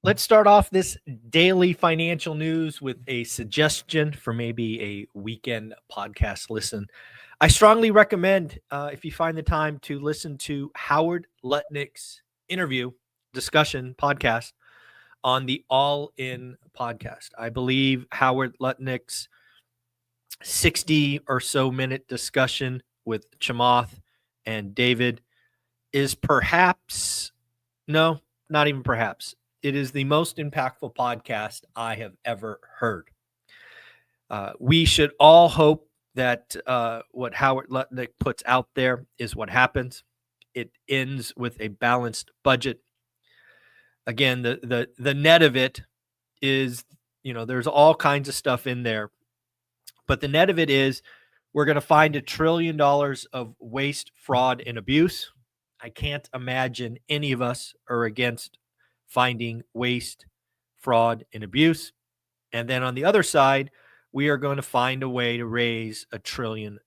Let's start off this daily financial news with a suggestion for maybe a weekend podcast listen. I strongly recommend, if you find the time, to listen to Howard Lutnick's interview discussion podcast on the All In podcast. I believe Howard Lutnick's 60 or so minute discussion with Chamath and David is perhaps, no, not even perhaps, it is the most impactful podcast I have ever heard. We should all hope that what Howard Lutnick puts out there is what happens. It ends with a balanced budget. Again, the net of it is, there's all kinds of stuff in there, but the net of it is we're going to find $1 trillion of waste, fraud, and abuse. I can't imagine any of us are against finding waste, fraud, and abuse. And then on the other side, we are going to find a way to raise $1 trillion.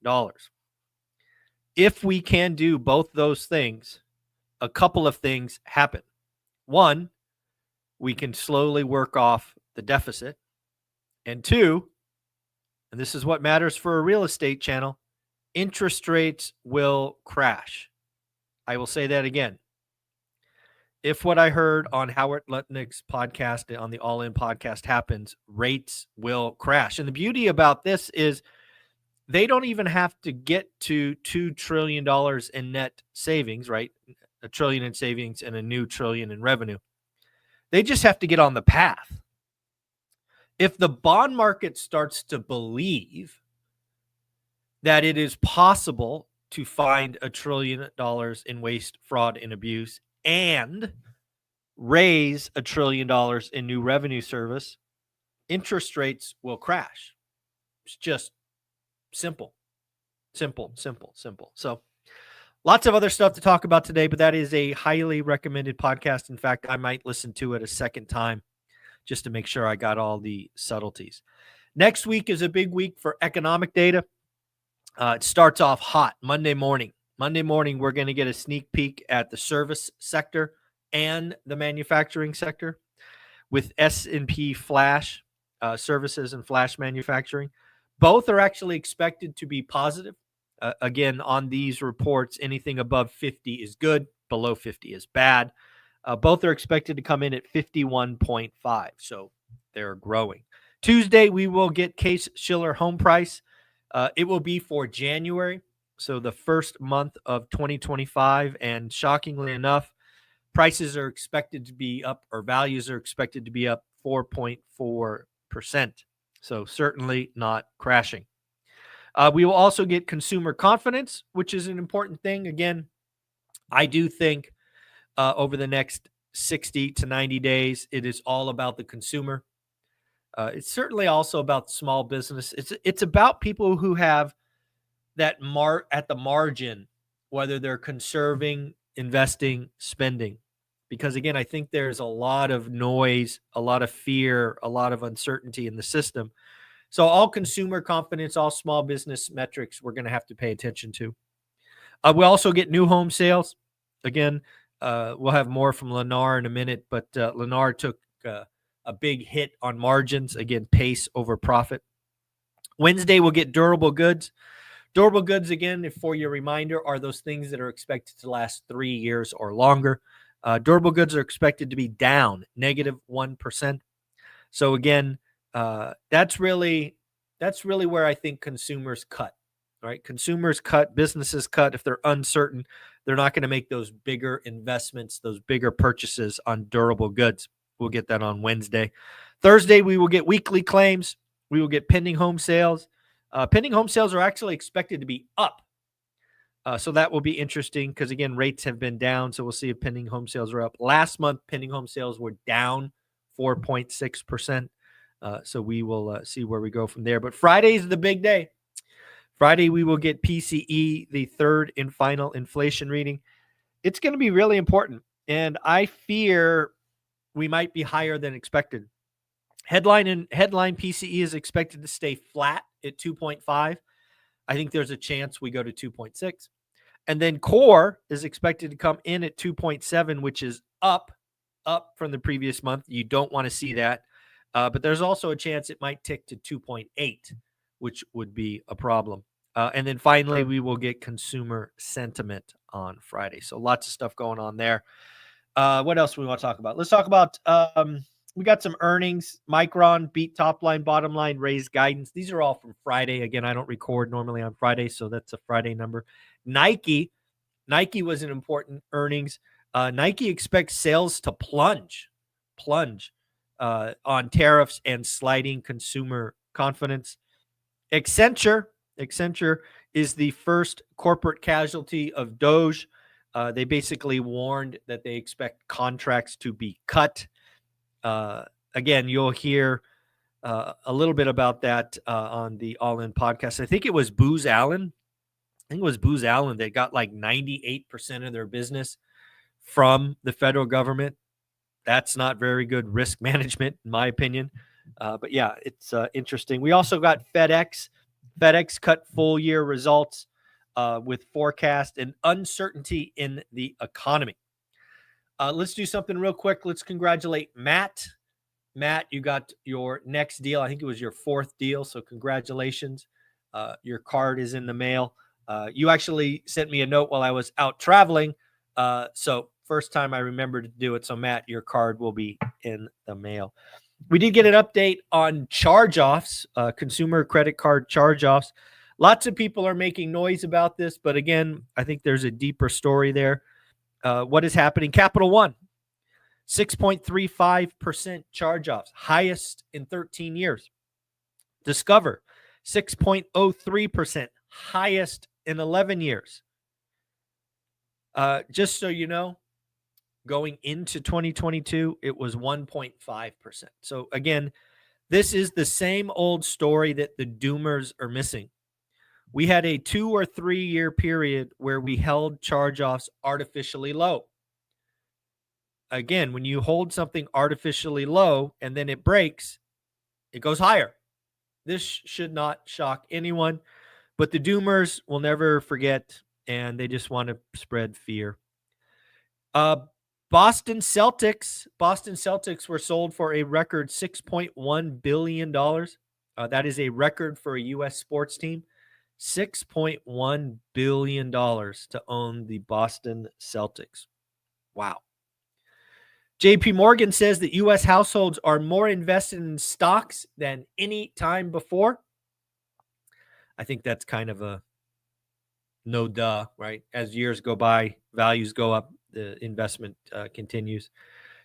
If we can do both those things, a couple of things happen. One, we can slowly work off the deficit. And two, and this is what matters for a real estate channel, interest rates will crash. I will say that again. If what I heard on Howard Lutnick's podcast, on the All In podcast, happens, rates will crash. And the beauty about this is they don't even have to get to $2 trillion in net savings, right? $1 trillion in savings and a new $1 trillion in revenue. They just have to get on the path. If the bond market starts to believe that it is possible to find $1 trillion in waste, fraud, and abuse and raise $1 trillion in new revenue service, interest rates will crash. It's just simple. So lots of other stuff to talk about today, but that is a highly recommended podcast. In fact, I might listen to it a second time just to make sure I got all the subtleties. Next week is a big week for economic data. It starts off hot Monday morning. Monday morning, we're going to get a sneak peek at the service sector and the manufacturing sector with S&P Flash services and Flash manufacturing. Both are actually expected to be positive. Again, on these reports, anything above 50 is good, below 50 is bad. Both are expected to come in at 51.5, so they're growing. Tuesday, we will get Case-Shiller home price. It will be for January, so the first month of 2025, and shockingly enough, prices are expected to be up, or values are expected to be up 4.4%, so certainly not crashing. We will also get consumer confidence, which is an important thing. Again, I do think over the next 60 to 90 days, it is all about the consumer. It's certainly also about small business. It's about people who have that at the margin, whether they're conserving, investing, spending. Because again, I think there's a lot of noise, a lot of fear, a lot of uncertainty in the system. So all consumer confidence, all small business metrics, we're going to have to pay attention to. We also get new home sales. Again, we'll have more from Lennar in a minute, but Lennar took a big hit on margins. Again, pace over profit. Wednesday, we'll get durable goods. Durable goods, again, for your reminder, are those things that are expected to last 3 years or longer. Durable goods are expected to be down -1%. So again, that's really where I think consumers cut. Right? Consumers cut, businesses cut. If they're uncertain, they're not going to make those bigger investments, those bigger purchases on durable goods. We'll get that on Wednesday. Thursday, we will get weekly claims. We will get pending home sales. Pending home sales are actually expected to be up. So that will be interesting because, again, rates have been down. So we'll see if pending home sales are up. Last month, pending home sales were down 4.6%. So we will see where we go from there. But Friday is the big day. Friday, we will get PCE, the third and final inflation reading. It's going to be really important. And I fear we might be higher than expected. Headline PCE is expected to stay flat at 2.5. I think there's a chance we go to 2.6. And then core is expected to come in at 2.7, which is up up from the previous month. You don't want to see that. But there's also a chance it might tick to 2.8, which would be a problem. And then finally, we will get consumer sentiment on Friday. So lots of stuff going on there. What else do we want to talk about? Let's talk about we got some earnings. Micron beat top line, bottom line, raised guidance. These are all from Friday. Again, I don't record normally on Friday, so that's a Friday number. Nike was an important earnings. Nike expects sales to plunge on tariffs and sliding consumer confidence. Accenture is the first corporate casualty of Doge. They basically warned that they expect contracts to be cut. Again, you'll hear a little bit about that on the All In podcast. I think it was Booz Allen. That got like 98% of their business from the federal government. That's not very good risk management, in my opinion. But yeah, it's interesting. We also got FedEx. FedEx cut full year results with forecast and uncertainty in the economy. Let's do something real quick. Let's congratulate Matt. Matt, you got your next deal. I think it was your 4th deal, so congratulations. Your card is in the mail. You actually sent me a note while I was out traveling, so first time I remembered to do it. So, Matt, your card will be in the mail. We did get an update on charge-offs, consumer credit card charge-offs. Lots of people are making noise about this, but again, I think there's a deeper story there. What is happening? Capital One, 6.35% charge-offs, highest in 13 years. Discover, 6.03%, highest in 11 years. Just so you know, going into 2022, it was 1.5%. So again, this is the same old story that the doomers are missing. We had a 2 or 3 year period where we held charge-offs artificially low. Again, when you hold something artificially low and then it breaks, it goes higher. This should not shock anyone, but the doomers will never forget, and they just want to spread fear. Boston Celtics were sold for a record $6.1 billion. That is a record for a U.S. sports team. $6.1 billion to own the Boston Celtics. Wow. JP Morgan says that U.S. households are more invested in stocks than any time before. I think that's kind of a no duh, right? As years go by, values go up, the investment continues.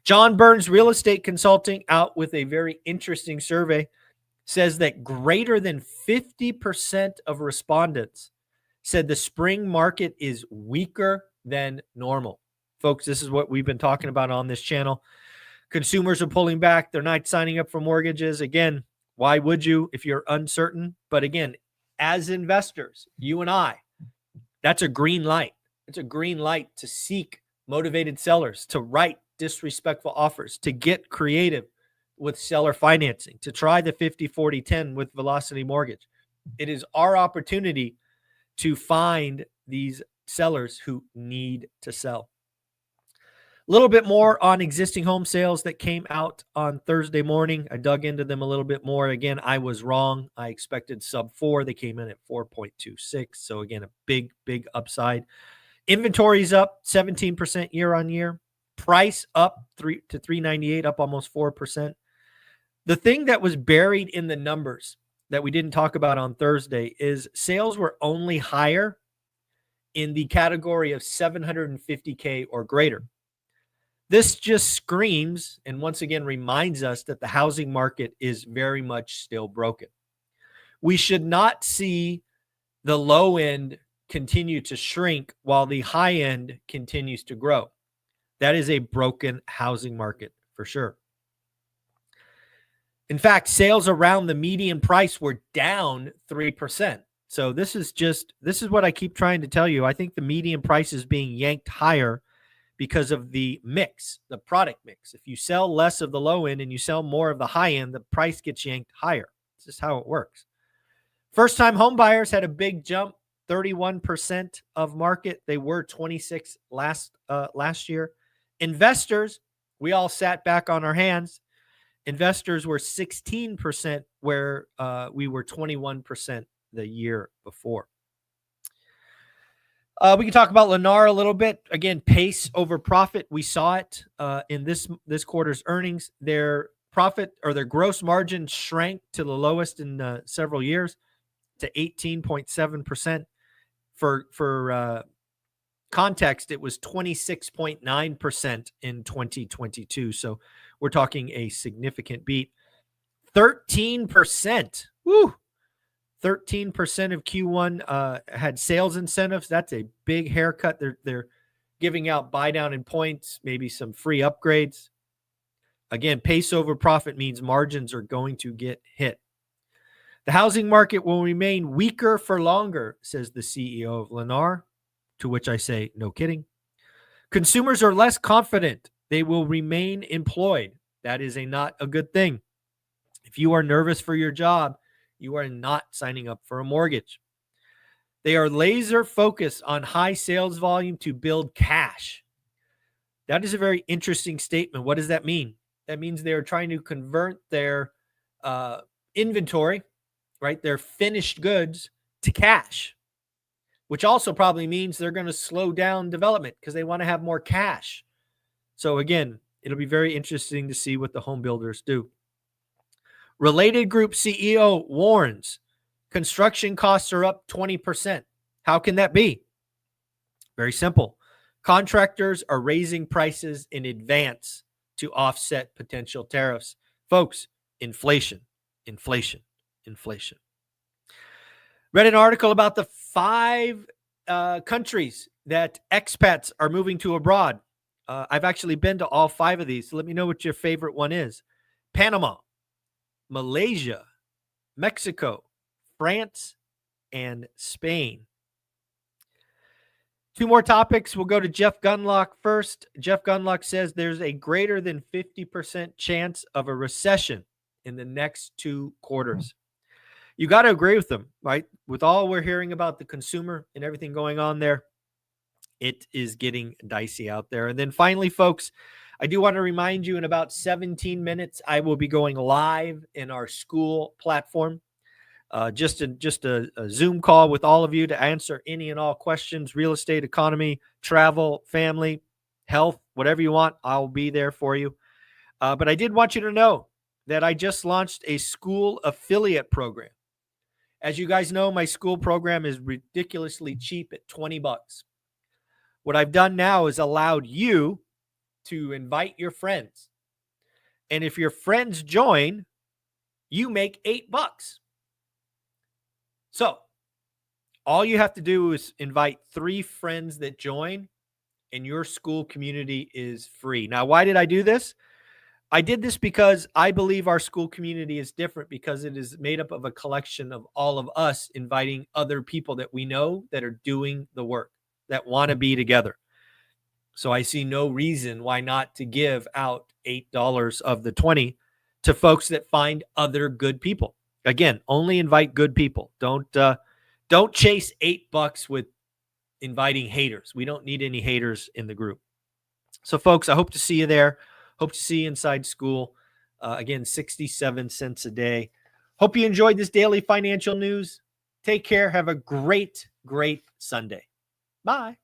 John Burns Real Estate Consulting out with a very interesting survey, says that greater than 50% of respondents said the spring market is weaker than normal. Folks, this is what we've been talking about on this channel. Consumers are pulling back. They're not signing up for mortgages. Again, why would you if you're uncertain? But again, as investors, you and I, that's a green light. It's a green light to seek motivated sellers, to write disrespectful offers, to get creative with seller financing, to try the 50-40-10 with Velocity Mortgage. It is our opportunity to find these sellers who need to sell. A little bit more on existing home sales that came out on Thursday morning. I dug into them a little bit more. Again, I was wrong. I expected sub 4. They came in at 4.26. So again, a big upside. Inventory's up 17% year on year. Price up to $398, up almost 4%. The thing that was buried in the numbers that we didn't talk about on Thursday is sales were only higher in the category of $750K or greater. This just screams and once again reminds us that the housing market is very much still broken. We should not see the low end continue to shrink while the high end continues to grow. That is a broken housing market for sure. In fact, sales around the median price were down 3%. So this is what I keep trying to tell you. I think the median price is being yanked higher because of the mix, the product mix. If you sell less of the low end and you sell more of the high end, the price gets yanked higher. It's just how it works. First-time home buyers had a big jump, 31% of market. They were 26 last year. Investors We all sat back on our hands. Investors were 16%, where we were 21% the year before. We can talk about Lennar a little bit. Again, pace over profit. We saw it in this quarter's earnings. Their profit, or their gross margin, shrank to the lowest in several years, to 18.7%. For context, it was 26.9% in 2022. So we're talking a significant beat. 13%. Woo! 13% of Q1 had sales incentives. That's a big haircut. They're giving out buy down in points, maybe some free upgrades. Again, pace over profit means margins are going to get hit. The housing market will remain weaker for longer, says the CEO of Lennar, to which I say, no kidding. Consumers are less confident. They will remain employed. That is not a good thing. If you are nervous for your job, you are not signing up for a mortgage. They are laser focused on high sales volume to build cash. That is a very interesting statement. What does that mean? That means they are trying to convert their inventory, right, their finished goods, to cash, which also probably means they're going to slow down development because they want to have more cash. So again, it'll be very interesting to see what the home builders do. Related Group CEO warns construction costs are up 20%. How can that be? Very simple. Contractors are raising prices in advance to offset potential tariffs. Folks, inflation. Read an article about the 5 countries that expats are moving to abroad. I've actually been to all 5 of these. So let me know what your favorite one is. Panama, Malaysia, Mexico, France, and Spain. 2 more topics. We'll go to Jeff Gunlock first. Jeff Gunlock says there's a greater than 50% chance of a recession in the next 2 quarters. You got to agree with them, right? With all we're hearing about the consumer and everything going on there, it is getting dicey out there. And then finally, folks, I do want to remind you, in about 17 minutes, I will be going live in our school platform. Just a Zoom call with all of you to answer any and all questions, real estate, economy, travel, family, health, whatever you want. I'll be there for you. But I did want you to know that I just launched a school affiliate program. As you guys know, my school program is ridiculously cheap at $20. What I've done now is allowed you to invite your friends. And if your friends join, you make $8. So all you have to do is invite 3 friends that join, and your school community is free. Now, why did I do this? I did this because I believe our school community is different, because it is made up of a collection of all of us inviting other people that we know that are doing the work, that want to be together. So I see no reason why not to give out $8 of the 20 to folks that find other good people. Again, only invite good people. Don't chase $8 with inviting haters. We don't need any haters in the group. So folks, I hope to see you there. Hope to see you inside school. Again, 67 cents a day. Hope you enjoyed this daily financial news. Take care. Have a great, great Sunday. Bye.